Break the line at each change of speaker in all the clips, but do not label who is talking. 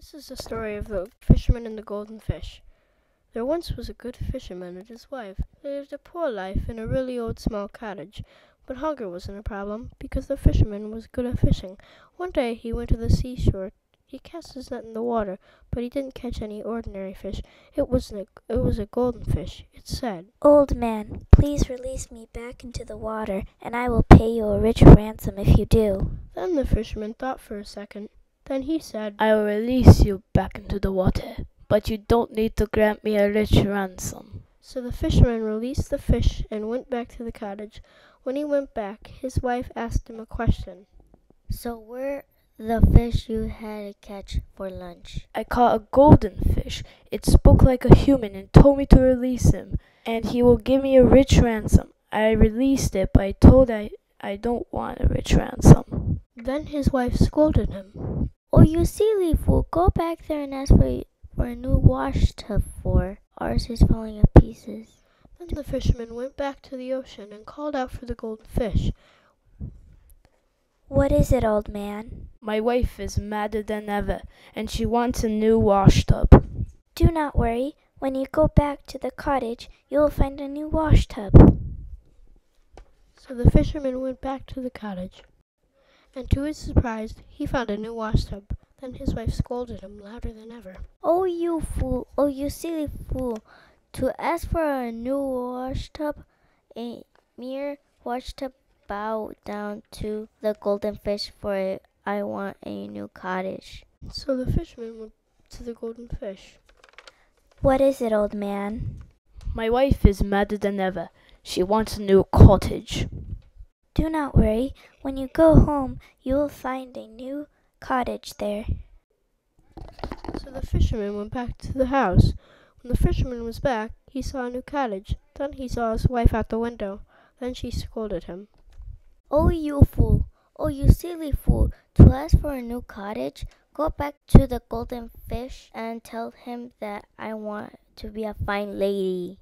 This is the story of the fisherman and the golden fish. There once was a good fisherman and his wife. They lived a poor life in a really old small cottage, but hunger wasn't a problem because the fisherman was good at fishing. One day he went to the seashore. He cast his net in the water, but he didn't catch any ordinary fish. It was a golden fish. It said,
"Old man, please release me back into the water, and I will pay you a rich ransom if you do."
Then the fisherman thought for a second. Then he said,
"I will release you back into the water, but you don't need to grant me a rich ransom."
So the fisherman released the fish and went back to the cottage. When he went back, his wife asked him a question.
"So where the fish you had to catch for lunch?"
"I caught a golden fish. It spoke like a human and told me to release him, and he will give me a rich ransom. I released it, but I told I don't want a rich ransom."
Then his wife scolded him.
"Oh, you silly fool, go back there and ask for a new wash tub, for ours is falling to pieces."
Then the fisherman went back to the ocean and called out for the golden fish.
"What is it, old man?"
"My wife is madder than ever, and she wants a new wash tub."
"Do not worry. When you go back to the cottage, you will find a new wash tub."
So the fisherman went back to the cottage, and to his surprise, he found a new wash tub. Then his wife scolded him louder than ever.
"Oh, you fool! Oh, you silly fool! To ask for a new wash tub, a mere wash tub. Bow down to the golden fish, for I want a new cottage."
So the fisherman went to the golden fish.
"What is it, old man?"
"My wife is madder than ever. She wants a new cottage."
"Do not worry. When you go home, you will find a new cottage there."
So the fisherman went back to the house. When the fisherman was back, he saw a new cottage. Then he saw his wife out the window. Then she scolded him.
"Oh, you fool! Oh, you silly fool! To ask for a new cottage, go back to the golden fish and tell him that I want to be a fine lady."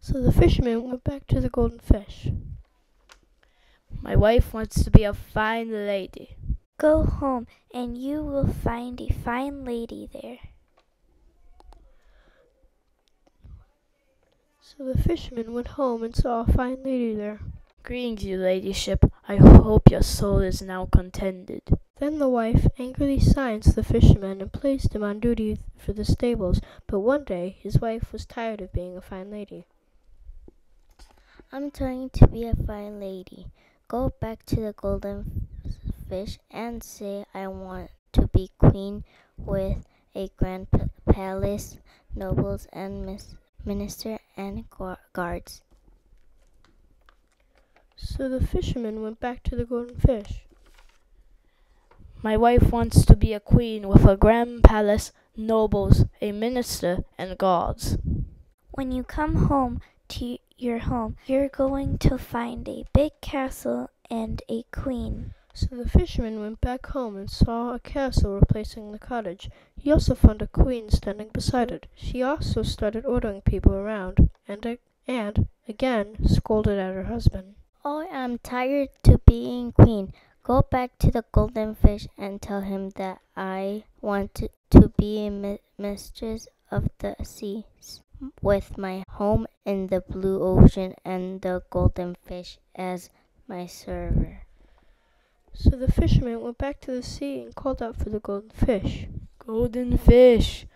So the fisherman went back to the golden fish.
"My wife wants to be a fine lady."
"Go home, and you will find a fine lady there."
So the fisherman went home and saw a fine lady there.
"Greetings, your ladyship. I hope your soul is now contented."
Then the wife angrily silenced the fisherman and placed him on duty for the stables. But one day his wife was tired of being a fine lady.
"I'm trying to be a fine lady. Go back to the golden fish and say I want to be queen with a grand palace, nobles and minister and guards."
So the fisherman went back to the golden fish.
"My wife wants to be a queen with a grand palace, nobles, a minister, and guards."
"When you come home to your home, you're going to find a big castle and a queen."
So the fisherman went back home and saw a castle replacing the cottage. He also found a queen standing beside it. She also started ordering people around, and again scolded at her husband.
"Oh, I'm tired to being queen. Go back to the golden fish and tell him that I want to be a mistress of the seas, with my home in the blue ocean and the golden fish as my server."
So the fisherman went back to the sea and called out for the golden fish.
"Golden fish!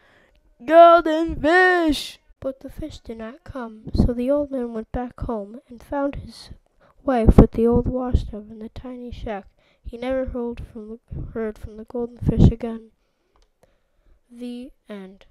Golden fish!"
But the fish did not come. So the old man went back home and found his wife with the old washtub in the tiny shack. He never heard from the golden fish again. The end.